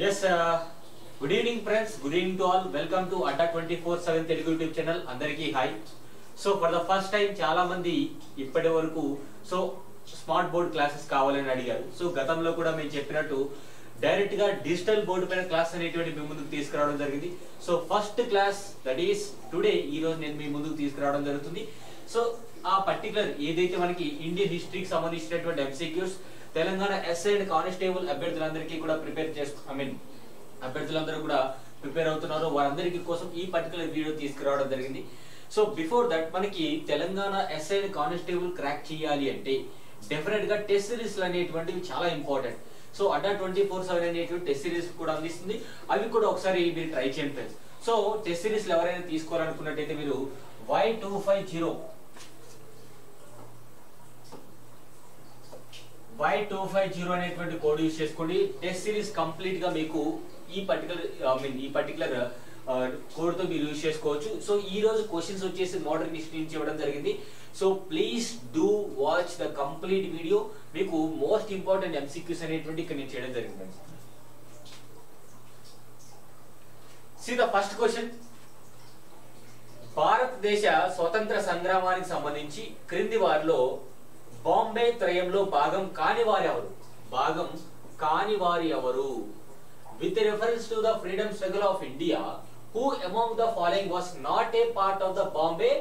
Yes, good evening friends, good evening to all. Welcome to Adda 24/7 Telugu YouTube channel. Andariki hi. So for the first time చాలా మంది ఇప్పటి వరకు smart board classes కావాలని అడిగారు. So గతంలో కూడా మేము చెప్పినట్టు డైరెక్ట్ గా డిజిటల్ బోర్డు పైన క్లాస్ అనేటువంటి మీ ముందుకు తీసుకురావడం జరిగింది. So first class that is today, ఈ రోజు నేను మీ ముందుకు తీసుకురావడం జరుగుతుంది. సో ఆ పర్టికులర్ ఏదైతే మనకి ఇండియన్ హిస్టరీకి సంబంధించినటువంటి MCQs Telangana SI and constable అభ్యర్థులందరికీ కూడా అభ్యర్థులందరూ కూడా ప్రిపేర్ అవుతున్నారు, వారందరికీ కోసం ఈ పర్టికులర్ వీడియో తీసుకురావడం జరిగింది. సో బిఫోర్ దట్ మనకి Telangana SI and constable crack చేయాలి అంటే డెఫినెట్ గా టెస్ట్ సిరీస్ అనేటువంటివి చాలా ఇంపార్టెంట్. సో అడ్డా 24/7 అనేటువంటి టెస్ట్ సిరీస్ కూడా అందిస్తుంది, అవి కూడా ఒకసారి మీరు ట్రై చేయండి ఫ్రెండ్స్. సో టెస్ట్ సిరీస్ ఎవరైనా తీసుకోవాలనుకున్నట్టయితే మీరు Y250 అనేటువంటి కోడ్ యూస్ చేసుకోండి. టెస్ట్ సిరీస్ కంప్లీట్ గా మీకు ఈ పర్టికులర్ కోడ్ తో మీరు యూస్ చేసుకోవచ్చు. సో ఈ రోజు క్వశ్చన్స్ వచ్చేసి మోడర్న్ హిస్టరీ నుంచి ఇవ్వడం జరిగింది. So please do watch the complete video. మీకు మోస్ట్ ఇంపార్టెంట్ ఎంసీక్యూస్ అనేటువంటి ఇక్కడ నేను చేయడం జరిగింది. See the first question. భారతదేశ స్వతంత్ర సంగ్రామానికి సంబంధించి క్రింది వారిలో బాంబే త్రయంలో భాగం కాని వారి ఎవరు? With reference to the freedom struggle of India, who among the following was not a part of the Bombay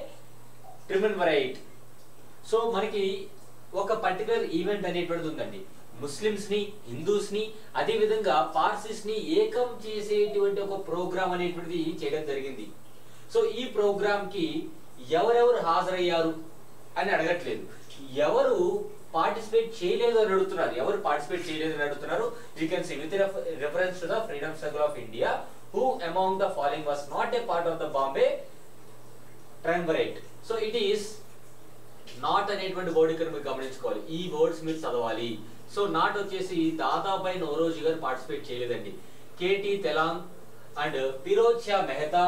Triumvirate? So మనకి ఒక పర్టికులర్ ఈవెంట్ అనేటువంటిది ఉందండి. ముస్లిమ్స్ ని, హిందూస్ ని, అదే విధంగా పార్సీస్ ని ఏకం చేసేటువంటి ఒక ప్రోగ్రామ్ అనేటువంటిది చేయడం జరిగింది. సో ఈ ప్రోగ్రామ్ కి ఎవరెవరు హాజరయ్యారు అని అడగట్లేదు, ఎవరు పార్టిసిపేట్ చేయలేదు అని అడుగుతున్నారు. You can see with reference to the freedom struggle of India, who among the following was not a part of the Bombay Triumvirate? So it is not అనేటువంటి వర్డ్ ఇక్కడ మీరు గమనించుకోవాలి. ఈ వర్డ్స్ మీరు చదవాలి. సో నాట్ వచ్చేసి దాదాబాయి నౌరోజీ గారు participate చేయలేదండి. K T Telang and Firoz Shah Mehta,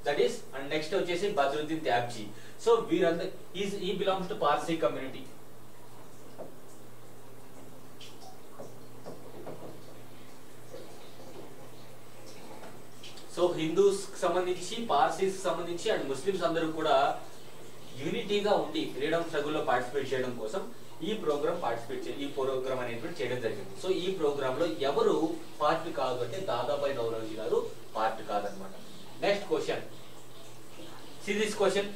that is, and next వచ్చేసి బద్రుద్దీన్ త్యాబ్జీ. సో వీరందరూ he belongs to Parsi community. So Hindus సంబంధించి, పార్సీస్ సంబంధించి అండ్ ముస్లిమ్స్ అందరూ కూడా యూనిటీగా ఉండి ఫ్రీడమ్ స్ట్రగుల్ లో పార్టిసిపేట్ చేయడం కోసం ఈ ప్రోగ్రామ్ అనేటువంటి చేయడం జరిగింది. సో ఈ ప్రోగ్రామ్ లో ఎవరు పార్ట్ కాదు అంటే దాదాబాయి నౌరోజీ గారు పార్ట్ కాదనమాట. Next question. See this question.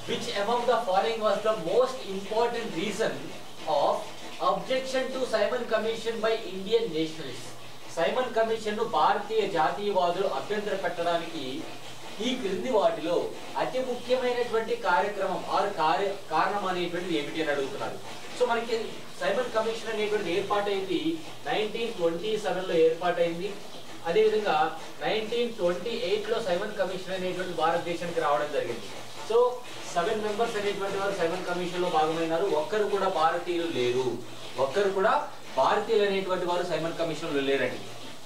Which among the following was the most important reason of objection to Simon Commission by Indian nationalists? Simon commission ను భారతీయ జాతీయవాదులు అభ్యంతర పెట్టడానికి ఈ క్రింది వాటిలో అతి ముఖ్యమైనటువంటి కారణం అనేటువంటిది ఏమిటి అని అడుగుతున్నారు. సో మనకి సైమన్ కమిషన్ అనేటువంటి ఏర్పాటైంది 1927 లో ఏర్పాటైంది. అదేవిధంగా 1928 లో సైమన్ కమిషన్ అనేటువంటి భారతదేశానికి రావడం జరిగింది. సో 7 మెంబర్స్ అనేటువంటి వారు సైమన్ కమిషన్ లో భాగమైనారు. ఒక్కరు కూడా భారతీయులు అనేటువంటి వారు సైమన్ కమిషన్ లో లేరండి.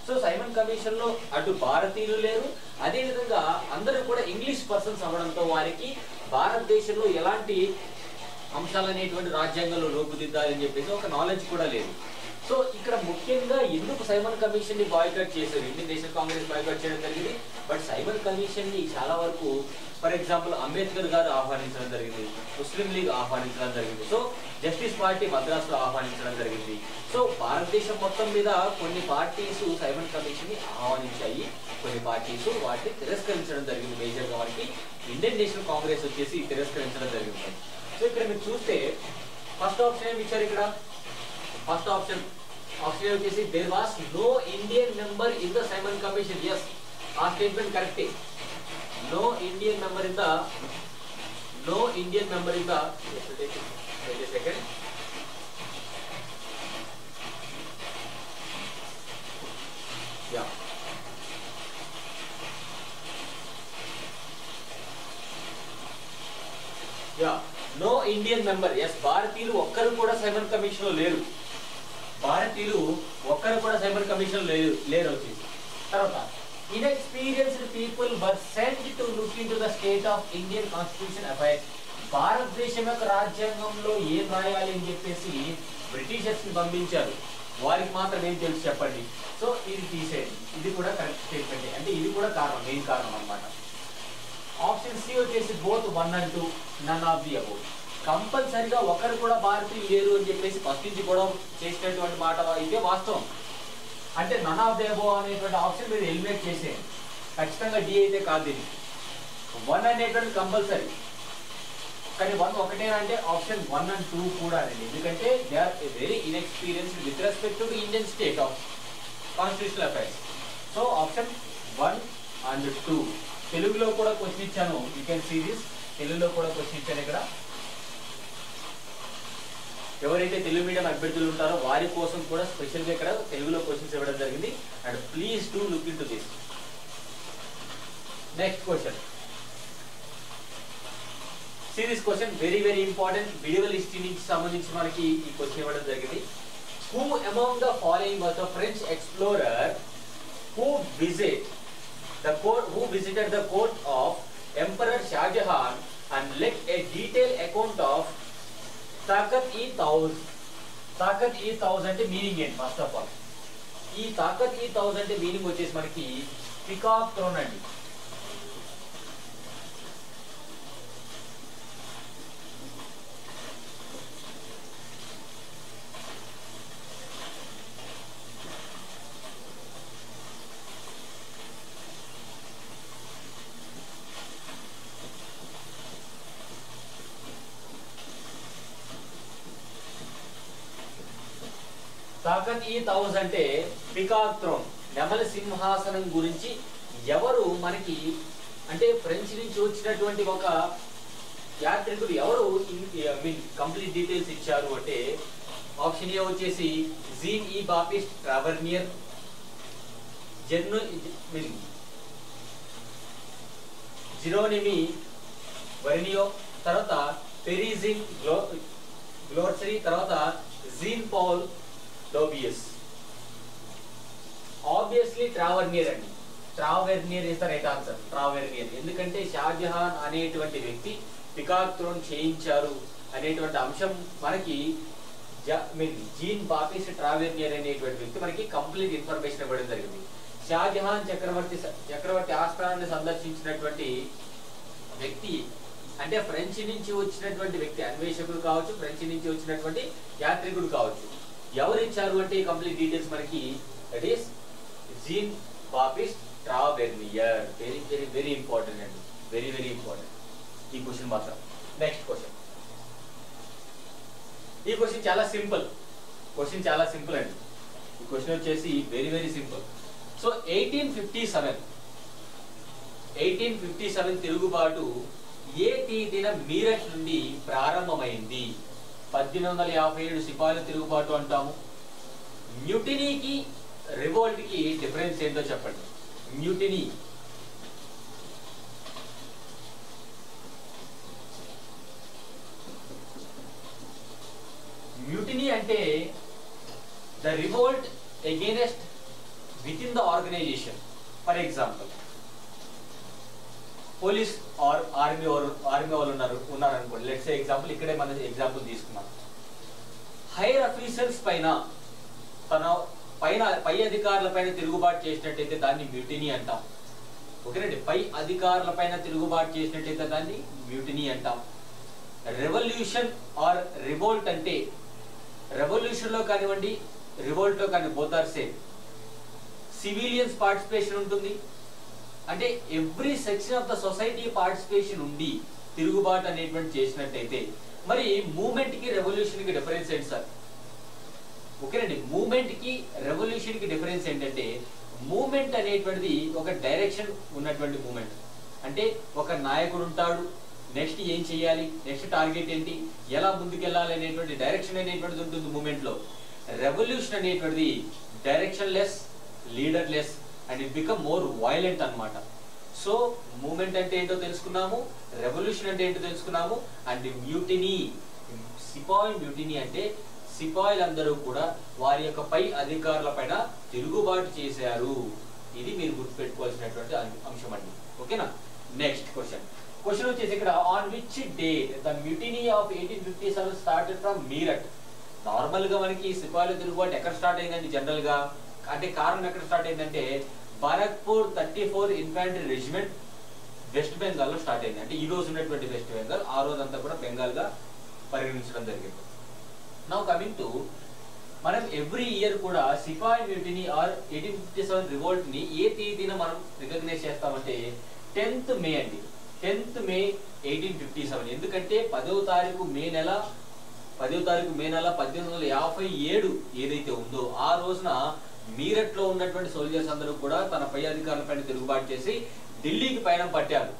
సో సైమన్ కమిషన్ లో అటు భారతీయులు లేరు, అదే విధంగా అందరూ కూడా ఇంగ్లీష్ పర్సన్స్ అవ్వడంతో వారికి భారతదేశంలో ఎలాంటి అంశాలు అనేటువంటి రాజ్యాంగంలో రూపుదిద్దాలని చెప్పేసి ఒక నాలెడ్జ్ కూడా లేదు. సో ఇక్కడ ముఖ్యంగా ఎందుకు సైమన్ కమిషన్ ని బాయ్కాట్ చేశారు? ఇండియన్ నేషనల్ కాంగ్రెస్ బాయ్కాట్ చేయడం జరిగింది. బట్ సైమన్ కమిషన్ ని చాలా వరకు, ఫర్ ఎగ్జాంపుల్ అంబేద్కర్ గారు ఆహ్వానించడం జరిగింది, ముస్లిం లీగ్ ఆహ్వానించడం జరిగింది, సో జస్టిస్ పార్టీ మద్రాసులో ఆహ్వానించడం జరిగింది. సో భారతదేశం మొత్తం మీద కొన్ని పార్టీస్ సైమన్ కమిషన్ ని ఆహ్వానించాయి, కొన్ని పార్టీస్ వాటిని తిరస్కరించడం జరిగింది. మేజర్ గా వాటికి ఇండియన్ నేషనల్ కాంగ్రెస్ వచ్చేసి తిరస్కరించడం జరిగింది. సో ఇక్కడ మీరు చూస్తే ఫస్ట్ ఆప్షన్ ఏమి ఇచ్చారు? ఇక్కడ ఫస్ట్ ఆప్షన్ వచ్చేసి there was no Indian member in the Simon Commission. Yes, ఆ స్టేట్మెంట్ కరెక్టే. No Indian member in the wait a second. No Indian member, yes భారతీయులు ఒక్కరు కూడా సైమన్ కమిషన్ లో లేరు, భారతీయులు ఒక్కరు కూడా సైమన్ కమిషన్ లేరు వచ్చేసి. తర్వాత inexperienced people were sent to look into the state of Indian constitution affairs. భారతదేశం యొక్క రాజ్యాంగంలో ఏం రాయాలి అని చెప్పేసి బ్రిటిషర్స్ ని పంపించారు, వారికి మాత్రం ఏం తెలుసు చెప్పండి. సో ఇది తీసేయండి, ఇది కూడా కరెక్ట్ స్టేట్మెంట్, అంటే ఇది కూడా కారణం, మెయిన్ కారణం అన్నమాట. ఆప్షన్ సి వచ్చేసి both 1 and 2, none of the above. కంపల్సరిగా ఒకరు కూడా భారతీయులు లేరు అని చెప్పేసి ఫస్ట్ నుంచి కూడా చేసినటువంటి మాట అయితే వాస్తవం. అంటే నన్ ఆఫ్ ది అబౌవ్ అనేటువంటి ఆప్షన్ మీరు ఎలిమినేట్ చేసేయండి, ఖచ్చితంగా డి అయితే కాదు. ఇది 1 అనేటువంటి కంపల్సరీ, కానీ 1 ఒకటేనా అంటే ఆప్షన్ 1 and 2 కూడా అండి, ఎందుకంటే they are very inexperienced with respect to Indian state of constitutional affairs. So option 1 and 2. తెలుగులో కూడా క్వశ్చన్ ఇచ్చాను, యూ కెన్ సీ దిస్. తెలుగులో కూడా క్వశ్చన్ ఇచ్చాను ఇక్కడ. ఎవరైతే తెలుగు మీడియం అభ్యర్థులు ఉంటారో వారి కోసం కూడా స్పెషల్గా ఇక్కడ తెలుగులో క్వశ్చన్స్ ఇవ్వడం జరిగింది. And please do look into this. Next question, see this question, very very important. Medieval history నుంచి సంబంధించి మనకి ఈ క్వశ్చన్ ఇవ్వడం జరిగింది. Who among the following was the French explorer who visited the court of Emperor Shah Jahan and left a detailed account of Takat-e-Tauz. Takat-e-Tauz అంటే meaning ఏంటి? First of all ఈ Takat-e-Tauz అంటే మీనింగ్ వచ్చేసి మనకి peacock throne అండి. Takat-e-Tauz అంటే peacock throne, నెమలి సింహాసనం గురించి ఎవరు మనకి అంటే ఫ్రెంచ్ నుంచి వచ్చినటువంటి ఒక యాత్రికుడు ఎవరు కంప్లీట్ డీటెయిల్స్ ఇచ్చారు అంటే ఆప్షన్ ఏ వచ్చేసి జీన్ ఈ బాపిస్ట్ ట్రావర్నియర్, జిరోనిమి వెర్నియో, తర్వాత పెరిజిన్ గ్లోర్సరీ, తర్వాత జీన్ పాల్ లోబియస్. ఆబ్వియస్లీ ట్రావర్నియర్ అండి, Tavernier is the right answer. Tavernier ఎందుకంటే షాజహాన్ అనేటువంటి వ్యక్తి పికాక్ థ్రోన్ చేయించారు అనేటువంటి అంశం మనకి జీన్ బాపిస్ట్ ట్రావెర్నియర్ అనేటువంటి వ్యక్తి మనకి కంప్లీట్ ఇన్ఫర్మేషన్ ఇవ్వడం జరిగింది. షాజహాన్ చక్రవర్తి ఆస్థానాన్ని సందర్శించినటువంటి వ్యక్తి అంటే ఫ్రెంచ్ నుంచి వచ్చినటువంటి వ్యక్తి, అన్వేషకుడు కావచ్చు, ఫ్రెంచ్ నుంచి వచ్చినటువంటి యాత్రికుడు కావచ్చు. ఎవరు ఇచ్చారు అంటే కంప్లీట్ డీటెయిల్స్ మనకి that is Jean Baptiste Tavernier. Very very very important అండి, వెరీ వెరీ ఇంపార్టెంట్ ఈ క్వశ్చన్ మాత్రం. నెక్స్ట్ క్వశ్చన్, ఈ క్వశ్చన్ చాలా సింపుల్, క్వశ్చన్ చాలా సింపుల్ అండి. ఈ క్వశ్చన్ వచ్చేసి వెరీ వెరీ సింపుల్. సో 1857 తిరుగుబాటు ఏ తేదీన మీరట్ నుండి ప్రారంభమైంది? 1857 సిపాయిల తిరుగుబాటు అంటాము. మ్యూటినీకి రివోల్ట్ కి డిఫరెన్స్ ఏంటో చెప్పండి. మ్యూటినీ మ్యూటినీ అంటే the revolt against within the organization. For example police or army వాళ్ళు ఉన్నారనుకోండి. లెట్స్ సే ఎగ్జాంపుల్, ఇక్కడే మనం ఎగ్జాంపుల్ తీసుకున్నాం. హైయర్ అఫీసర్స్ పైన పై అధికారుల పైన తిరుగుబాటు చేసినట్టయితే దాన్ని మ్యూటినీ అంటాం. ఓకేనండి, పై అధికారుల పైన తిరుగుబాటు చేసినట్టయితే దాన్ని మ్యూటినీ అంటాం. రెవల్యూషన్ ఆర్ రివోల్ట్ అంటే రెవల్యూషన్ లో కానివ్వండి, రివోల్ట్ లో కానీ both are same. Civilians participation ఉంటుంది, అంటే every section of the society participation ఉండి తిరుగుబాటు అనేటువంటి చేసినట్టయితే మరి మూమెంట్ కి రెవల్యూషన్ కి డిఫరెన్స్ ఏంటి సార్? ఓకేనండి, మూమెంట్ కి రెవల్యూషన్ కి డిఫరెన్స్ ఏంటంటే మూమెంట్ అనేటువంటిది ఒక డైరెక్షన్ ఉన్నటువంటి మూమెంట్. అంటే ఒక నాయకుడు ఉంటాడు, నెక్స్ట్ ఏం చేయాలి, నెక్స్ట్ టార్గెట్ ఏంటి, ఎలా ముందుకెళ్ళాలి అనేటువంటి డైరెక్షన్ అనేటువంటిది ఉంటుంది మూమెంట్ లో. రెవల్యూషన్ అనేటువంటిది direction less, leader less and it become more violent అన్నమాట. సో మూమెంట్ అంటే ఏంటో తెలుసుకున్నాము, రెవల్యూషన్ అంటే ఏంటో తెలుసుకున్నాము, అండ్ మ్యూటినీ, సిపాయి మ్యూటినీ అంటే సిపాయిలందరూ కూడా వారి యొక్క పై అధికారుల పైన తిరుగుబాటు చేశారు. ఇది మీరు గుర్తుపెట్టుకోవాల్సినటువంటి అంశం అండి. ఓకేనా? నెక్స్ట్ క్వశ్చన్ వచ్చేసి ఇక్కడ on which date the mutiny of 1857 started from Meerut. Normal గా మనకి సిపాయిల తిరుగుబాటు ఎక్కడ స్టార్ట్ అయిందండి జనరల్ గా, అంటే కారణం ఎక్కడ స్టార్ట్ అయిందంటే Barrackpore 34 infantry regiment west Bengal లో స్టార్ట్ అయింది. అంటే ఈ రోజు ఉన్నటువంటి వెస్ట్ బెంగాల్, ఆ రోజు అంతా కూడా బెంగాల్ గా పరిగణించడం జరిగింది. నౌ కమింగ్ టు, మనం ఎవ్రీ ఇయర్ కూడా సిపాయి మ్యూటినీ ఆర్ 1857 రివోల్ట్ ని ఏ తేదీన మనం రికగ్నైజ్ చేస్తామంటే 10th మే అండి. 10th మే 1857. ఎందుకంటే 10వ తారీఖు మే నెల 1857 ఏదైతే ఉందో ఆ రోజున మీరట్ లో ఉన్నటువంటి సోల్జర్స్ అందరూ కూడా తన పై అధికారుల పైన తిరుగుబాటు చేసి ఢిల్లీకి పయనం పట్టారు.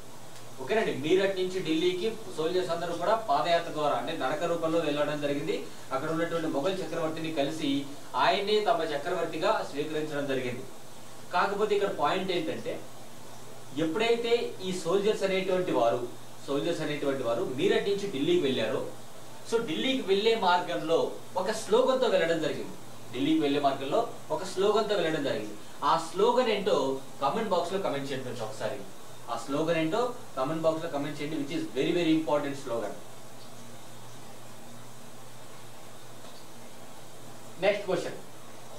ఓకేనండి, మీరట్ నుంచి ఢిల్లీకి సోల్జర్స్ అందరూ కూడా పాదయాత్ర ద్వారా అంటే నడక రూపంలో వెళ్ళడం జరిగింది. అక్కడ ఉన్నటువంటి మొఘల్ చక్రవర్తిని కలిసి ఆయన్ని తమ చక్రవర్తిగా స్వీకరించడం జరిగింది. కాకపోతే ఇక్కడ పాయింట్ ఏంటంటే ఎప్పుడైతే ఈ సోల్జర్స్ అనేటువంటి వారు మీరట్ నుంచి ఢిల్లీకి వెళ్ళారో, సో ఢిల్లీకి వెళ్లే మార్గంలో ఒక స్లోగన్తో వెళ్ళడం జరిగింది. ఆ స్లోగన్ ఏంటో కామెంట్ బాక్స్ లో కమెంట్ చేయండి ఫ్రెండ్స్. ఒకసారి ఆ స్లోగన్ ఏంటో కామెంట్ బాక్స్ లో కమెంట్ చేయండి, which is very very important slogan. Next question,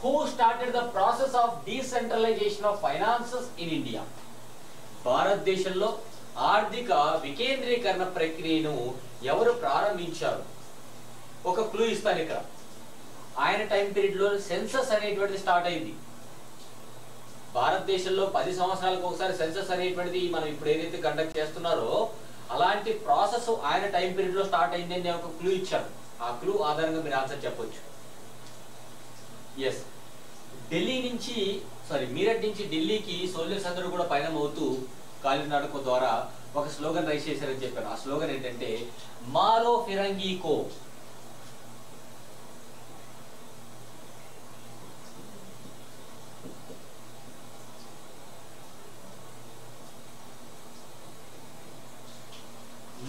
who started the process of decentralisation of finances in India? భారతదేశంలో ఆర్థిక వికేంద్రీకరణ ప్రక్రియను ఎవరు ప్రారంభించారు? ఒక క్లూ ఇస్తాను ఇక్కడ. ఆయన టైం పీరియడ్ లో సెన్సస్ అనేటువంటిది స్టార్ట్ అయింది. భారతదేశంలో 10 సంవత్సరాలకు ఒకసారి సెన్సస్ అనేటువంటిది మనం ఇప్పుడు ఏదైతే కండక్ట్ చేస్తున్నారో అలాంటి ప్రాసెస్ ఆయన టైం పీరియడ్ లో స్టార్ట్ అయింది అని ఒక క్లూ ఇచ్చాను. ఆ క్లూ ఆధారంగా మీరు ఆన్సర్ చెప్పొచ్చు. ఎస్, మీరట్ నుంచి ఢిల్లీకి సోల్జర్స్ అందరూ కూడా పయనం అవుతూ కాలినడక ద్వారా ఒక స్లోగన్ రైజ్ చేశారని చెప్పాను. ఆ స్లోగన్ ఏంటంటే మారో ఫిరంగి కో.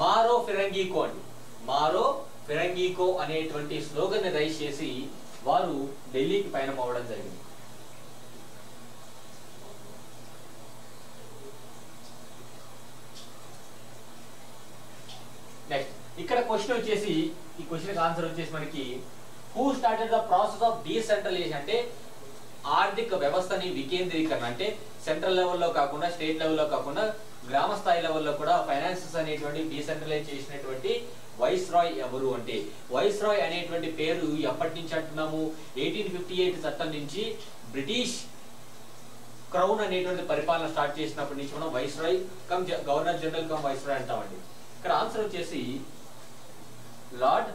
మారో ఫిరంగికో అండి. మారో ఫిరంగికో అనేటువంటి స్లోగన్ ని రైజ్ చేసి వారు ఢిల్లీకి పయనం అవ్వడం జరిగింది. నెక్స్ట్ ఇక్కడ క్వశ్చన్ వచ్చేసి, ఈ క్వశ్చన్ ఆన్సర్ వచ్చేసి మనకి who started the process of decentralisation అంటే ఆర్థిక వ్యవస్థని వికేంద్రీకరణ, అంటే సెంట్రల్ లెవెల్లో కాకుండా స్టేట్ లెవెల్లో కాకుండా గ్రామ స్థాయి లెవెల్లో కూడా ఫైనాన్సెస్ అనేటువంటి డీసెంట్రలైజ్ చేసినటువంటి వైస్ రాయ్ ఎవరు అంటే, వైస్ రాయ్ అనేటువంటి పేరు ఎప్పటి నుంచి అంటున్నాము? 1858 చట్టం నుంచి బ్రిటిష్ క్రౌన్ అనేటువంటి పరిపాలన స్టార్ట్ చేసినప్పటి నుంచి మనం viceroy cum governor general cum viceroy అంటామండి. ఇక్కడ ఆన్సర్ వచ్చేసి లార్డ్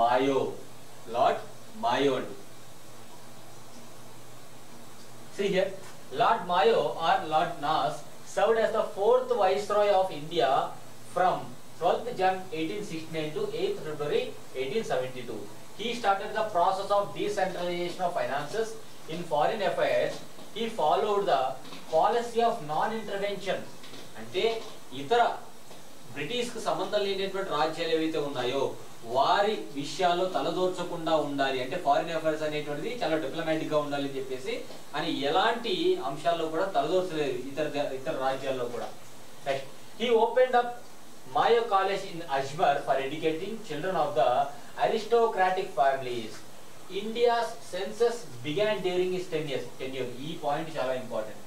మాయో. లార్డ్ మాయో అండి. See here, Lord Mayo or Lord Nas served as the 4th Viceroy of India from 12th Jan 1869 to 8th February 1872. He started the process of decentralization of finances in foreign affairs. He followed the policy of non-intervention. అంటే ఇతర British కు సంబంధం లేనటువంటి రాజ్యాలు ఏవైతే ఉన్నాయో వారి విషయాల్లో తలదూర్చకుండా ఉండాలి, అంటే ఫారిన్ అఫైర్స్ అనేటువంటిది చాలా డిప్లొమాటిక్ గా ఉండాలి అని చెప్పేసి అని ఎలాంటి అంశాల్లో కూడా తలదూర్చలేదు ఇతర రాజ్యాల్లో కూడా. He opened up Mayo College in Ajmer for educating children of the aristocratic families. India's census began during his tenure. ఈ పాయింట్ చాలా ఇంపార్టెంట్.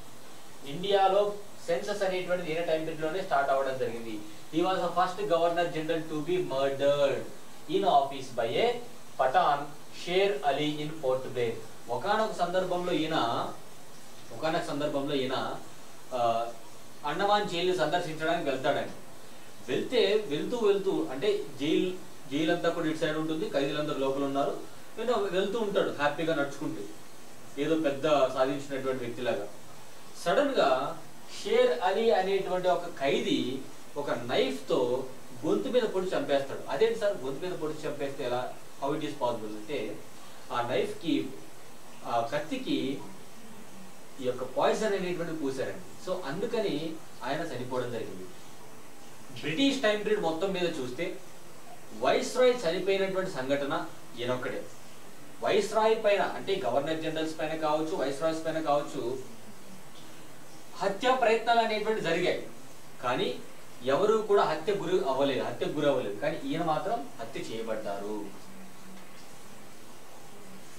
ఇండియాలో సెన్సస్ అనేటువంటిది ఏ టైం పీరియడ్ లోనే స్టార్ట్ అవ్వడం జరిగింది. He was the first governor general to be murdered in office by a Pathan, Sher Ali in Port Blair. ఒకనొక సందర్భంలో ఈయన అండమాన్ జైలు సందర్శించడానికి వెళ్తాడండి. వెళ్తూ అంటే జైలు అంతా కూడా ఇటు సైడ్ ఉంటుంది, ఖైదీలందరూ లోపల ఉన్నారు. వెళ్తూ ఉంటాడు హ్యాపీగా నడుచుకుంటూ, ఏదో పెద్ద సాధించినటువంటి వ్యక్తిలాగా. సడన్ గా షేర్ అలీ అనేటువంటి ఒక ఖైదీ ఒక నైఫ్ తో గొంతు మీద పొడి చంపేస్తాడు. అదేంటి సార్ గొంతు మీద పొడి చంపేస్తే ఎలా, హౌ ఇట్ ఈస్ పాసిబుల్ అంటే ఆ నైఫ్ కి ఆ కత్తికి ఈ యొక్క పాయిజన్ అనేటువంటి పూసారండి. సో అందుకని ఆయన చనిపోవడం జరిగింది. బ్రిటిష్ టైం పీరియడ్ మొత్తం మీద చూస్తే వైస్రాయ్ చనిపోయినటువంటి సంఘటన ఈయనొక్కడే. వైస్రాయ్ పైన అంటే గవర్నర్ జనరల్స్ పైన కావచ్చు, వైస్రాయ్స్ పైన కావచ్చు హత్యా ప్రయత్నాలు అనేటువంటి జరిగాయి, కానీ ఎవరు కూడా హత్యకు గురి అవ్వలేదు. కానీ ఈయన మాత్రం హత్య చేయబడ్డారు.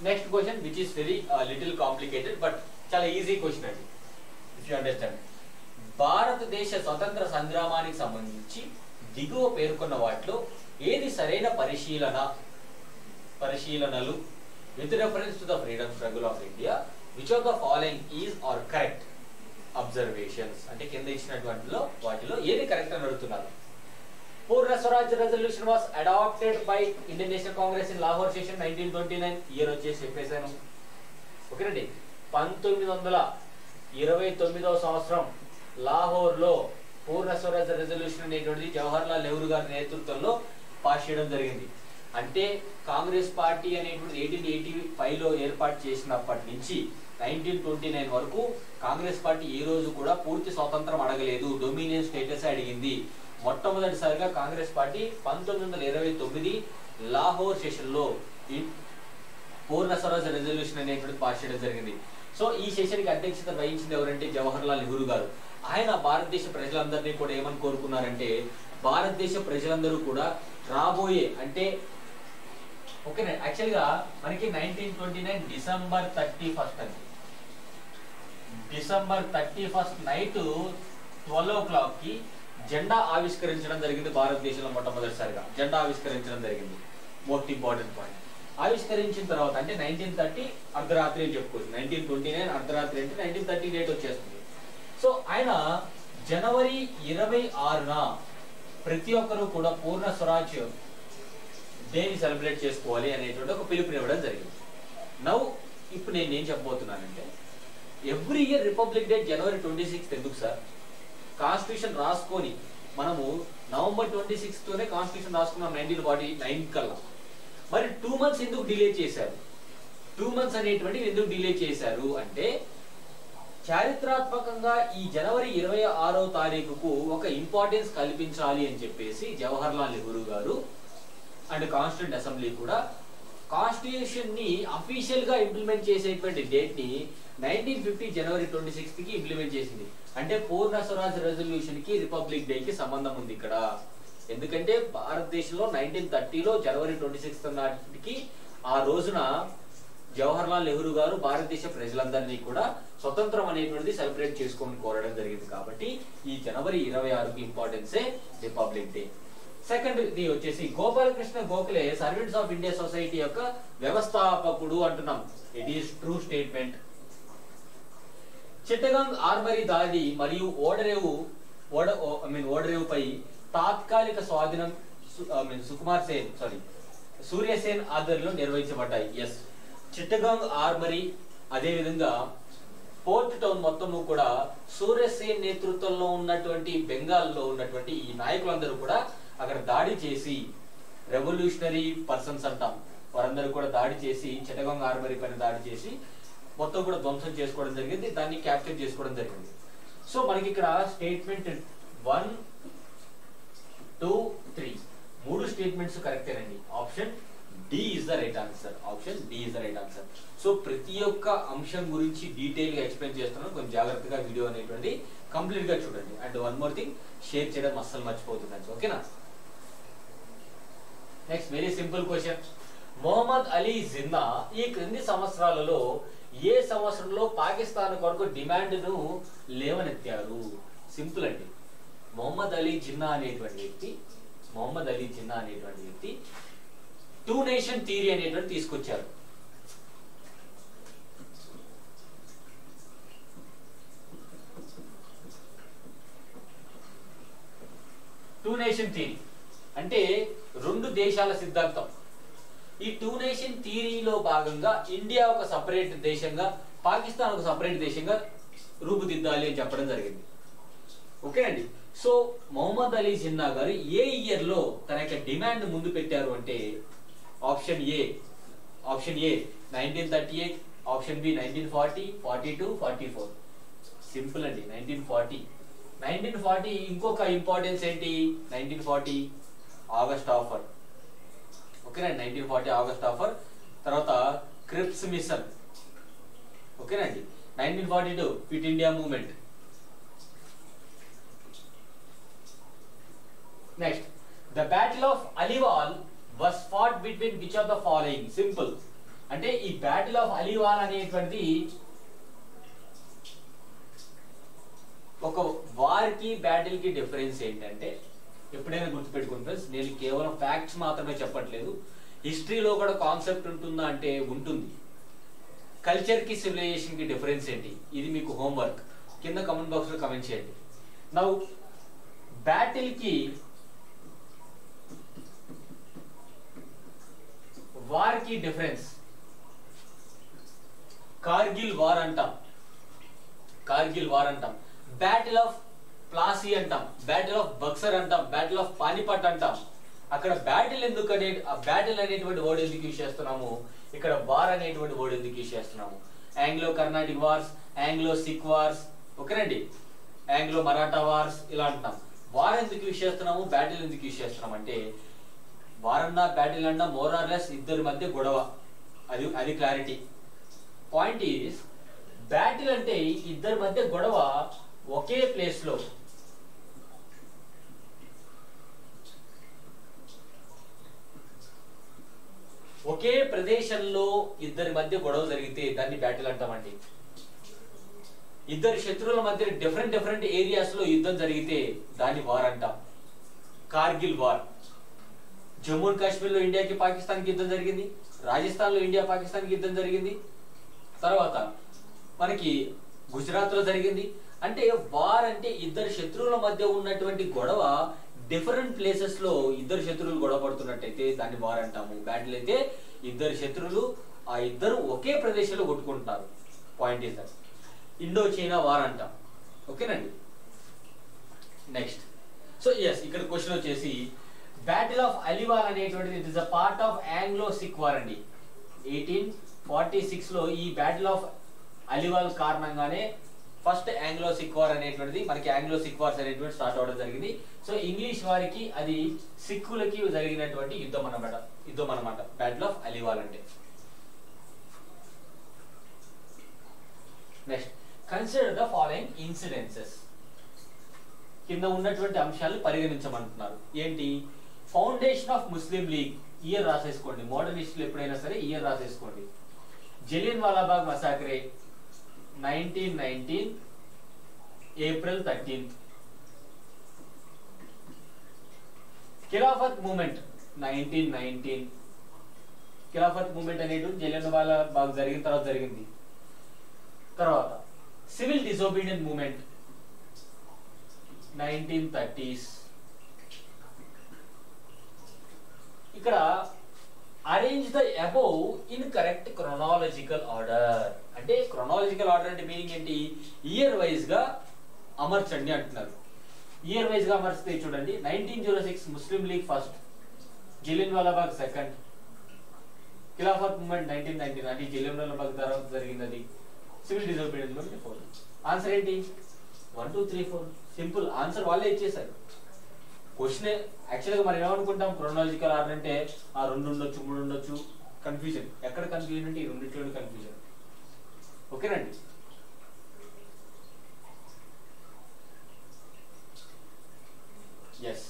Next question which is very little complicated but చాలా ఈజీ క్వశ్చన్ అండి ఇఫ్ యూ అండర్స్టాండ్. భారతదేశ స్వతంత్ర సంగ్రామానికి సంబంధించి దిగువ పేర్కొన్న వాటిలో ఏది సరైన పరిశీలనలు with reference to the freedom struggle of India, which of the following is are correct observations అంటే కింద ఇచ్చినటువంటి వాటిలో ఏది కరెక్ట్ అని అడుగుతున్నారు. Purna Swaraj resolution was adopted by Indian National Congress in Lahore session 1929. Year వచ్చేసి చెప్పేశాను. ఓకేనండి, 1929వ సంవత్సరం లాహోర్ లో పూర్ణ స్వరాజ్ రెజల్యూషన్ అనేటువంటిది జవహర్ లాల్ నెహ్రూ గారి నేతృత్వంలో పాస్ చేయడం జరిగింది. అంటే కాంగ్రెస్ పార్టీ అనేటువంటి 1885లో ఏర్పాటు చేసినప్పటి నుంచి 1929 వరకు కాంగ్రెస్ పార్టీ ఈ రోజు కూడా పూర్తి స్వాతంత్రం అడగలేదు, డొమినియన్ స్టేటస్ అడిగింది. మొట్టమొదటిసారిగా కాంగ్రెస్ పార్టీ 1929 లాహోర్ సెషన్ లో పూర్ణ స్వరాజ్ రెజల్యూషన్ అనేటువంటి పాస్ చేయడం జరిగింది. సో ఈ సెషన్ కి అధ్యక్షత వహించింది ఎవరంటే జవహర్ లాల్ నెహ్రూ గారు. ఆయన భారతదేశ ప్రజలందరినీ కూడా ఏమని కోరుకున్నారంటే, భారతదేశ ప్రజలందరూ కూడా రాబోయే అంటే ఓకేనా, యాక్చువల్గా మనకి 1929 డిసెంబర్ 31 అండి. డిసెంబర్ 31 నైట్ 12 o'clock కి జెండా ఆవిష్కరించడం జరిగింది. భారతదేశంలో మొట్టమొదటిసారిగా జెండా ఆవిష్కరించడం జరిగింది. మోస్ట్ ఇంపార్టెంట్ పాయింట్, ఆవిష్కరించిన తర్వాత అంటే 1930 అర్ధరాత్రి అని చెప్పుకోవచ్చు. 1929 అర్ధరాత్రి అంటే 1930 డేట్ వచ్చేస్తుంది. సో ఆయన జనవరి 26న ప్రతి ఒక్కరూ కూడా పూర్ణ స్వరాజ్ డేని సెలబ్రేట్ చేసుకోవాలి అనేటువంటి ఒక పిలుపునివ్వడం జరిగింది. నౌ ఇప్పుడు నేను ఏం చెప్పబోతున్నానంటే, ఎవ్రీ ఇయర్ రిపబ్లిక్ డే జనవరి 26 ఎందుకు సార్? కాన్స్టిట్యూషన్ రాసుకొని మనము నవంబర్ 26తోనే కాన్స్టిట్యూషన్ రాసుకున్నాం 1949 కల్లా. మరి 2 months ఎందుకు డిలే చేశారు? 2 months అనేటువంటివి ఎందుకు డిలే చేశారు అంటే, చారిత్రాత్మకంగా ఈ జనవరి 26వ తారీఖుకు ఒక ఇంపార్టెన్స్ కల్పించాలి అని చెప్పేసి జవహర్ లాల్ నెహ్రూ గారు అండ్ కాన్స్టిట్యూంట్ అసెంబ్లీ కూడా కాన్స్టిట్యూషన్ ని అఫీషియల్ గా ఇంప్లిమెంట్ చేసేటువంటి డేట్ ని 1950 జనవరి 26 కి ఇంప్లిమెంట్ చేసింది. అంటే పూర్ణ స్వరాజ్ రెజల్యూషన్ కి రిపబ్లిక్ డే కి సంబంధం ఉంది ఇక్కడ. ఎందుకంటే భారతదేశంలో 1930లో జనవరి 26 నాటికి ఆ రోజున జవహర్ లాల్ నెహ్రూ గారు భారతదేశ ప్రజలందరినీ కూడా స్వతంత్రం అనేటువంటిది సెలబ్రేట్ చేసుకోమని కోరడం జరిగింది. కాబట్టి ఈ జనవరి 26కి ఇంపార్టెన్సే రిపబ్లిక్ డే. సెకండ్ ది వచ్చేసి Gopalakrishna Gokhale servants of India society యొక్క వ్యవస్థాపకుడు అంటున్నాం. It is true statement. Chittagong ఆర్మరీ దాడి మరియు ఓడరేవుపై తాత్కాలిక స్వాధీనం సూర్యసేన్ ఆధ్వర్యంలో నిర్వహించబడ్డాయి. ఎస్, చిట్టగాంగ్ ఆర్మరీ అదే విధంగా పోర్ట్ టౌన్ మొత్తము కూడా సూర్యసేన్ నేతృత్వంలో ఉన్నటువంటి బెంగాల్లో ఉన్నటువంటి ఈ నాయకులందరూ కూడా అక్కడ దాడి చేసి, రెవల్యూషనరీ పర్సన్స్ అంటాం, వారందరూ కూడా దాడి చేసి చిట్టగాంగ్ ఆర్మరీ పైన దాడి చేసి మొత్తం కూడా ధ్వంసం చేసుకోవడం జరిగింది. దాన్ని క్యాప్చర్ చేసుకోవడం జరిగింది. సో మనకి ఇక్కడ స్టేట్మెంట్ 1, 2, 3 మూడు స్టేట్మెంట్స్ కరెక్టేనండి. Option D is the right answer. Option D is the right answer. So ప్రతి ఒక్క అంశం గురించి డీటెయిల్ గా ఎక్స్ప్లెయిన్ చేస్తున్నాను. కొంచెం జాగ్రత్తగా వీడియో అనేటువంటి కంప్లీట్ గా చూడండి. And one more thing, share చేయడం అస్సలు మర్చిపోతుంది. ఓకేనా? Next very simple question. Muhammad Ali Jinnah ఈ క్రింది సంవత్సరాలలో ఏ సంవత్సరంలో పాకిస్తాన్ కొరకు డిమాండ్ ను లేవనెత్తారు? సింపుల్ అండి. మొహమ్మద్ అలీ జిన్నా అనేటువంటి వ్యక్తి 2 నేషన్ థియరీ అనేటువంటి తీసుకొచ్చారు. టూ నేషన్ థియరీ అంటే 2 దేశాల సిద్ధాంతం. ఈ 2 నేషన్ థియరీలో భాగంగా ఇండియా ఒక సపరేట్ దేశంగా, పాకిస్తాన్ ఒక సపరేట్ దేశంగా రూపుదిద్దాలి అని చెప్పడం జరిగింది. ఓకేనండి. సో మొహమ్మద్ అలీ జిన్నా గారు ఏ ఇయర్ లో తన యొక్క డిమాండ్ ముందు పెట్టారు అంటే option A 1938, option B 1940, 42, 44. Simple అండి. 1940 1940 ఇంకొక ఇంపార్టెన్స్ ఏంటి, 1940 ఆగస్ట్ ఆఫర్, ఓకేనండి. 1940 ఆగస్ట్ ఆఫర్, తర్వాత క్రిప్స్ మిషన్, ఓకేనండి. 1942 quit India movement. Next, the battle of Aliwal was fought between which of the following. Simple, అంటే ఈ బ్యాటిల్ ఆఫ్ అలీవాల్ అనేటువంటిది ఒక వార్ కి బ్యాటిల్ కి డిఫరెన్స్ ఏంటంటే, ఎప్పుడైనా గుర్తుపెట్టుకోండి ఫ్రెండ్స్, నేను కేవలం ఫ్యాక్ట్స్ మాత్రమే చెప్పట్లేదు. హిస్టరీలో కూడా కాన్సెప్ట్ ఉంటుందా అంటే ఉంటుంది. కల్చర్ కి సివిలైజేషన్ కి డిఫరెన్స్ ఏంటి, ఇది మీకు హోంవర్క్, కింద కమెంట్ బాక్స్ లో కమెంట్ చేయండి. నౌ బ్యాటిల్ కి వార్ కి డిఫరెన్స్, కార్గిల్ వార్ అంటాం, కార్గిల్ వార్ అంటాం, బ్యాటిల్ ఆఫ్ ప్లాసీ అంటాం, బ్యాటిల్ ఆఫ్ బక్సర్ అంటాం, బ్యాటిల్ ఆఫ్ పానిపట్ అంటాం. అక్కడ బ్యాటిల్ ఎందుకు అనే, ఆ బ్యాటిల్ అనేటువంటి వర్డ్ ఎందుకు యూజ్ చేస్తున్నాము, ఇక్కడ వార్ అనేటువంటి వర్డ్ ఎందుకు యూజ్ చేస్తున్నాము. Anglo Carnatic wars, Anglo Sikh wars, ఓకేనండి, ఆంగ్లో మరాఠా వార్స్ ఇలా అంటున్నాం. వార్ ఎందుకు యూజ్ చేస్తున్నాము, బ్యాటిల్ ఎందుకు యూజ్ చేస్తున్నాం అంటే, వార్ అన్నా బ్యాటిల్ అన్నా మోర్ ఆర్ లెస్ ఇద్దరి మధ్య గొడవ, అది క్లారిటీ. పాయింట్ ఈస్, బ్యాటిల్ అంటే ఇద్దరి మధ్య గొడవ ఒకే ప్లేస్ లో, ఒకే ప్రదేశంలో ఇద్దరి మధ్య గొడవ జరిగితే దాన్ని బ్యాటిల్ అంటామండి. ఇద్దరు శత్రువుల మధ్య డిఫరెంట్ ఏరియాస్ లో యుద్ధం జరిగితే దాన్ని వార్ అంటాం. కార్గిల్ వార్, జమ్మూ అండ్ కాశ్మీర్ లో ఇండియాకి పాకిస్తాన్కి యుద్ధం జరిగింది, రాజస్థాన్ లో ఇండియా పాకిస్తాన్కి యుద్ధం జరిగింది, తర్వాత మనకి గుజరాత్ లో జరిగింది. అంటే వార్ అంటే ఇద్దరు శత్రువుల మధ్య ఉన్నటువంటి గొడవ డిఫరెంట్ ప్లేసెస్ లో ఇద్దరు శత్రువులు గొడవ పడుతున్నట్టయితే దాన్ని వార్ అంటాము. బ్యాటిల్ అయితే ఇద్దరు శత్రువులు ఆ ఇద్దరు ఒకే ప్రదేశంలో కొట్టుకుంటున్నారు. Point is that Indo China war అంటాం, ఓకేనండి. నెక్స్ట్, సో ఎస్, ఇక్కడ క్వశ్చన్ వచ్చేసి బ్యాటిల్ ఆఫ్ అలీవాల్ అనేటువంటిది it is a part of Anglo Sikh war అండి. 1846 లో ఈ బ్యాటిల్ ఆఫ్ అలీవాల్ కారణంగానే ఫస్ట్ ఆంగ్లో సిక్ వార్ అనేటువంటిది, మనకి ఆంగ్లో సిక్ వార్స్ అనేటువంటి స్టార్ట్ అవడం జరిగింది. సో ఇంగ్లీష్ వారికి అది సిక్కులకి జరిగినటువంటి యుద్ధం అన్నమాట బ్యాటిల్ ఆఫ్ అలీవాల్ అంటే. Next, consider the following incidences. కింద ఉన్నటువంటి అంశాలు పరిగణించమంటున్నారు. ఏంటి, foundation of Muslim League, year రాసేసుకోండి. మోడర్న్ హిస్టరీలో ఎప్పుడైనా సరే ఇయర్ రాసేసుకోండి. Jallian Walabagh massacre 1919 April 13. Khilafat movement 1919. Khilafat movement అనేది జలియన్ వాలాబాగ్ జరిగిన తర్వాత జరిగింది. తర్వాత సివిల్ డిసోబీడియన్స్ మూమెంట్ 1930s. ఇక్కడ arrange the above in correct chronological order. అంటే క్రొనాలజికల్ ఆర్డర్ అంటే మీనింగ్ ఏంటి, ఇయర్ వైజ్ గా అమర్చండి అంటున్నారు. ఇయర్ వైజ్ గా అమర్చితే చూడండి, 1906 Muslim League first, Jallian Walabagh second, Khilafat movement 1919 అంటే జలియన్ వాలాబాగ్ తర్వాత జరిగింది అది, సివిల్ డిసోబీడియన్స్ మూమెంట్ 4. ఆన్సర్ ఏంటి, 1 2 3 4. సింపుల్ ఆన్సర్ వాళ్ళే ఇచ్చేసారు. క్వశ్చన్ యాక్చువల్గా మనం ఏమనుకుంటాం, క్రోనాలజికల్ ఆర్డర్ అంటే ఆ 2 ఉండొచ్చు 3 ఉండొచ్చు, కన్ఫ్యూజన్. ఎక్కడ కన్ఫ్యూజన్ అంటే ఈ రెండిట్లో కన్ఫ్యూజన్, ఓకేనండి. Yes,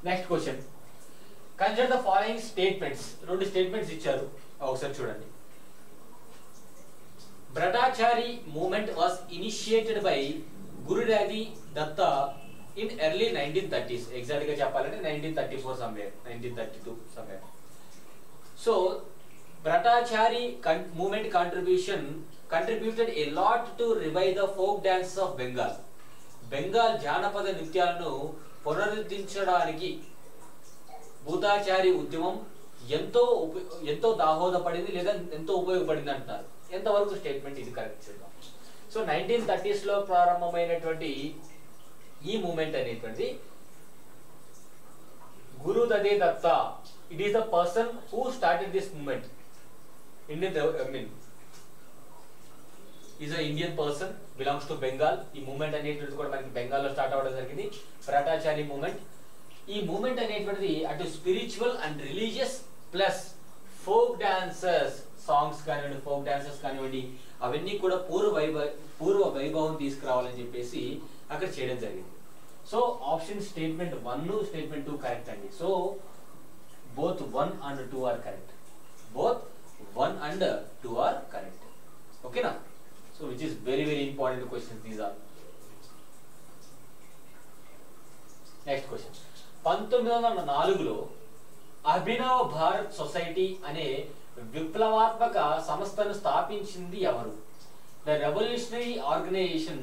next question, consider the following statements. 2 statements ఇచ్చారు, ఒకసారి చూడండి. Bhattacharya movement was initiated by Guru Radi Datta in early 1930s. Exactly గా చెప్పాలంటే 1934 somewhere, 1932 somewhere. So Bhattacharya movement contributed a lot to revive the folk dances of Bengal. Bengal జానపద నృత్యాలను పునరుద్ధరించడానికి బుద్ధాచారి ఉద్యమం ఎంతో దాహోదపడింది లేదా ఎంతో ఉపయోగపడింది అంటారు. ఎంతవరకు స్టేట్మెంట్ ఇది కరెక్ట్ చేద్దాం. సో 1930s లో ప్రారంభమైనటువంటి ఈ మూమెంట్ అనేటువంటి Guru Datta, it is the person who started this movement. Is a Indian person, belongs to Bengal. ఈ మూమెంట్ అనేటువంటిది కూడా మనకి బెంగాల్లో స్టార్ట్ అవ్వడం జరిగింది, భట్టాచారి మూమెంట్. ఈ మూమెంట్ అనేటువంటిది అటు spiritual and religious plus folk dancers, songs కానివ్వండి, ఫోక్ డాన్సర్స్ కానివ్వండి, అవన్నీ కూడా పూర్వ వైభవం తీసుకురావాలని చెప్పేసి అక్కడ చేయడం జరిగింది. So option statement 1, statement 2 correct అండి. So both 1 and 2 are correct. Both 1 and 2 are correct. Okay na? So which is very important questions these are. Next question. 1904లో అభినవ భారత్ సొసైటీ అనే విప్లవాత్మక సంస్థను స్థాపించింది ఎవరు? The revolutionary organization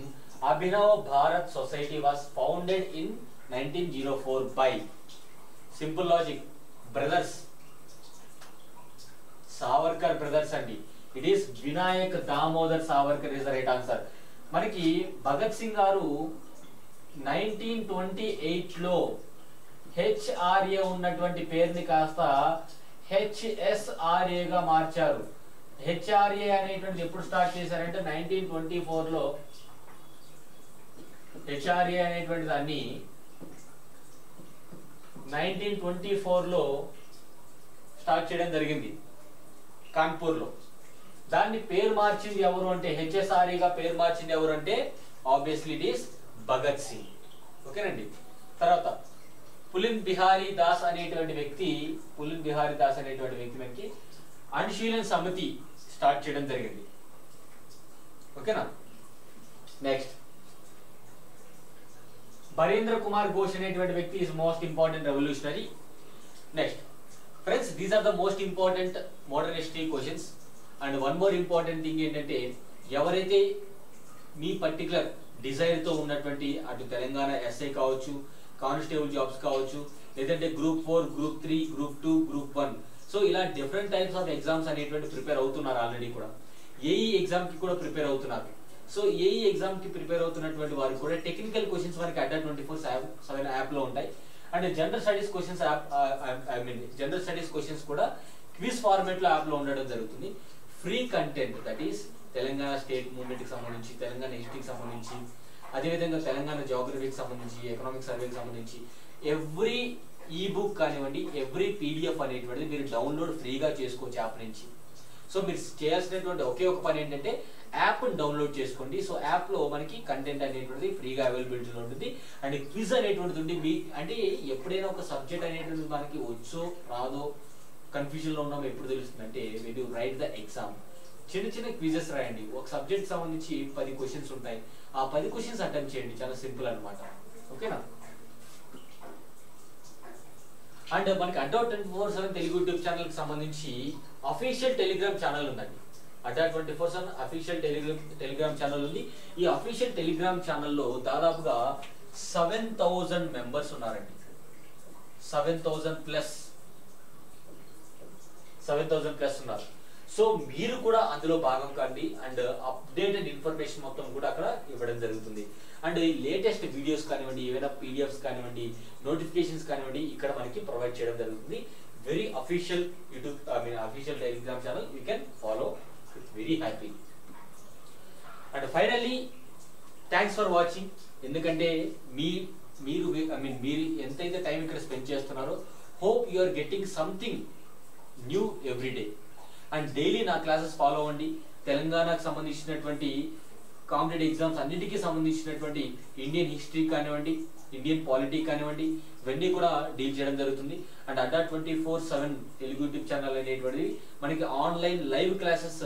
Abhinav Bharat Society was founded in 1904 by, simple logic, brothers, Savarkar brothers అండి. It is Vinayak Damodar Savarkar is the right answer. మనకి భగత్ సింగ్ గారు 1928లో HRA ఉన్నటువంటి పేరుని కాస్త HSRA గా మార్చారు. HRA అనేటువంటిది ఎప్పుడు స్టార్ట్ చేశారంటే 1924లో HRA అనేటువంటి దాన్ని 1924లో స్టార్ట్ చేయడం జరిగింది కాన్పూర్లో. దాన్ని పేరు మార్చింది ఎవరు అంటే, HSRA గా పేరు మార్చింది ఎవరు అంటే obviously it is Bhagat Singh. ఓకేనండి. తర్వాత పులిన్ బిహారీ దాస్ అనేటువంటి వ్యక్తి మనకి అనుశీలన సమితి స్టార్ట్ చేయడం జరిగింది. ఓకేనా. నెక్స్ట్ బరేంద్ర కుమార్ ఘోష్ అనేటువంటి వ్యక్తి is most important revolutionary. Next friends, these are the most important modern history questions. And one more important thing ఏంటంటే, ఎవరైతే మీ పర్టికులర్ డిజైర్ తో ఉన్నటువంటి అటు తెలంగాణ ఎస్ఐ కావచ్చు, కానిస్టేబుల్ జాబ్స్ కావచ్చు, లేదంటే group 4, group 3, group 2, group 1, so ఇలా డిఫరెంట్ టైప్స్ ఆఫ్ ఎగ్జామ్స్ అనేటువంటి ప్రిపేర్ అవుతున్నారు. ఆల్రెడీ కూడా ఏఈ ఎగ్జామ్ కి కూడా ప్రిపేర్ అవుతున్నారు. సో ఏఈ ఎగ్జామ్ కి ప్రిపేర్ అవుతున్నటువంటి వారు కూడా టెక్నికల్ క్వశ్చన్స్ మనకి అడ్డా 24/7 యాప్ లో ఉంటాయి. And general studies questions general studies questions కూడా క్విజ్ ఫార్మాట్ లో యాప్ లో ఉండడం జరుగుతుంది. Free content, that is Telangana state movement కి సంబంధించి, తెలంగాణ హిస్టరీకి సంబంధించి, అదేవిధంగా తెలంగాణ జియోగ్రఫీకి సంబంధించి, ఎకనామిక్ సర్వేకి సంబంధించి ఎవ్రీ ఈ బుక్ కానివ్వండి, ఎవ్రీ పీడిఎఫ్ అనేటువంటిది మీరు డౌన్లోడ్ ఫ్రీగా చేసుకోవచ్చు యాప్ నుంచి. సో మీరు చేయాల్సినటువంటి ఒకే ఒక పని ఏంటంటే యాప్ డౌన్లోడ్ చేసుకోండి. సో యాప్ లో మనకి కంటెంట్ అనేటువంటిది ఫ్రీగా అవైలబిలిటీలో ఉంటుంది. అండ్ క్విజ్ అనేటువంటిది ఉంది. మీ అంటే ఎప్పుడైనా ఒక సబ్జెక్ట్ అనేటువంటిది మనకి వచ్చో రాదో కన్ఫ్యూజన్ లో ఉన్నామో ఎప్పుడు తెలుస్తుంది అంటే, when you right the exam చిన్న క్విజెస్ రాయండి. ఒక సబ్జెక్ట్ సంబంధించి 10 క్వశ్చన్స్ ఉంటాయి. ఆ 10 క్వశ్చన్స్ అటెంప్ట్ చేయండి. చాలా సింపుల్ అనమాట. ఓకేనా. అండ్ మనకి అడ్డా 24/7 తెలుగు యూట్యూబ్ ఛానల్ కి సంబంధించి అఫీషియల్ టెలిగ్రామ్ ఛానల్ ఉందండి. అడ్డా 24/7 అఫీషియల్ టెలిగ్రామ్ ఛానల్ ఉంది. ఈ అఫీషియల్ టెలిగ్రామ్ ఛానల్లో దాదాపుగా 7,000 మెంబర్స్ ఉన్నారండి. 7,000 ప్లస్ ఉన్నారు. సో మీరు కూడా అందులో భాగం కాండి. అండ్ అప్డేటెడ్ ఇన్ఫర్మేషన్ మొత్తం కూడా అక్కడ ఇవ్వడం జరుగుతుంది. అండ్ లేటెస్ట్ వీడియోస్ కానివ్వండి, ఏవైనా పీడిఎఫ్స్ కానివ్వండి, నోటిఫికేషన్స్ కానివ్వండి, ఇక్కడ మనకి ప్రొవైడ్ చేయడం జరుగుతుంది. Very official YouTube official Telegram channel you can follow with very happy. And finally thanks for watching. ఎందుకంటే మీరు ఎంతైతే టైం ఇక్కడ స్పెండ్ చేస్తున్నారో, hope you are getting something new everyday. And daily నా క్లాసెస్ ఫాలో అవ్వండి. తెలంగాణకు సంబంధించినటువంటి కాంపిటేటివ్ ఎగ్జామ్స్ అన్నిటికీ సంబంధించినటువంటి ఇండియన్ హిస్టరీ కానివ్వండి, ఇండియన్ పాలిటీ కానివ్వండి, ఇవన్నీ కూడా డీల్ చేయడం జరుగుతుంది. And Adda 24/7 Telugu YouTube channel అనేటువంటిది మనకి ఆన్లైన్ లైవ్ క్లాసెస్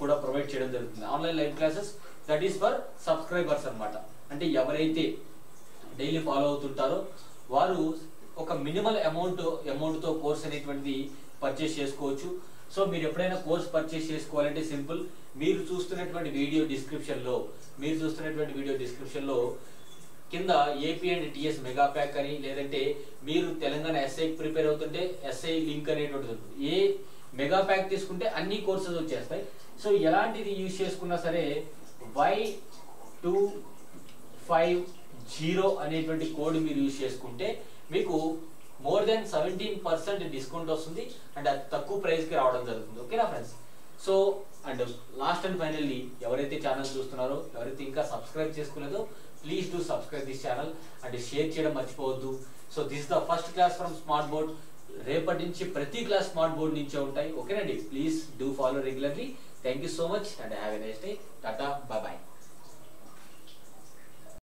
కూడా ప్రొవైడ్ చేయడం జరుగుతుంది. Online live classes that is for subscribers అనమాట. అంటే ఎవరైతే డైలీ ఫాలో అవుతుంటారో వారు ఒక మినిమల్ అమౌంట్ తో కోర్స్ అనేటువంటిది పర్చేస్ చేసుకోవచ్చు. సో మీరు ఎప్పుడైనా కోర్స్ పర్చేస్ చేసుకోవాలంటే సింపుల్, మీరు చూస్తున్నటువంటి వీడియో డిస్క్రిప్షన్ లో కింద AP and TS mega pack అని, లేదంటే మీరు తెలంగాణ ఎస్ఐకి ప్రిపేర్ అవుతుంటే ఎస్ఐ లింక్ అనేటువంటిది ఉంటుంది. ఏ మెగా ప్యాక్ తీసుకుంటే అన్ని కోర్సెస్ వచ్చేస్తాయి. సో ఎలాంటిది యూజ్ చేసుకున్నా సరే Y250 అనేటువంటి కోడ్ మీరు యూజ్ చేసుకుంటే మీకు more than 17% డిస్కౌంట్ వస్తుంది. అండ్ అది తక్కువ ప్రైస్ కి రావడం జరుగుతుంది. ఓకేనా friends. So and last and finally ఎవరైతే ఛానల్ చూస్తున్నారో, ఎవరైతే ఇంకా సబ్స్క్రైబ్ చేసుకోలేదో, please do subscribe this channel and share చేయడం మర్చిపోవద్దు. So this the first class from smart board. రేపటి నుంచి ప్రతి క్లాస్ స్మార్ట్ బోర్డ్ నుంచే ఉంటాయి. ఓకేనండి, please do follow regularly. Thank you so much and have a nice day. Tata, bye bye.